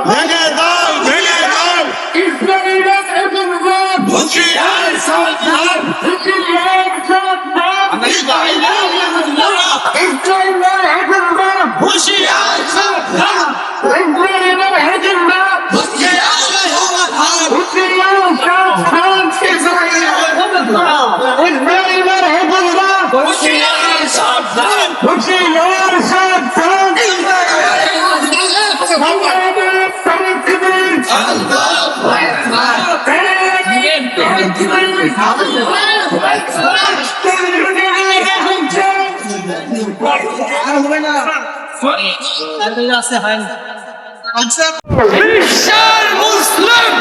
ভেঙে দাও ভেঙে দাও ইসরায়েলের হেফাজত হুঁশিয়ার সাবধান ইসরায়েলের হেফাজত ইসরায়েলের হেফাজত হুঁশিয়ার সাবধান ইসরায়েলের হেফাজত হুঁশিয়ার সাবধান ইসরায়েলের হেফাজত ইসরায়েলের হেফাজত হুঁশিয়ার সাবধান হুঁশিয়ার সাবধান বাংলাদেশ সংস্কৃতির বিশ্বের মুসলিম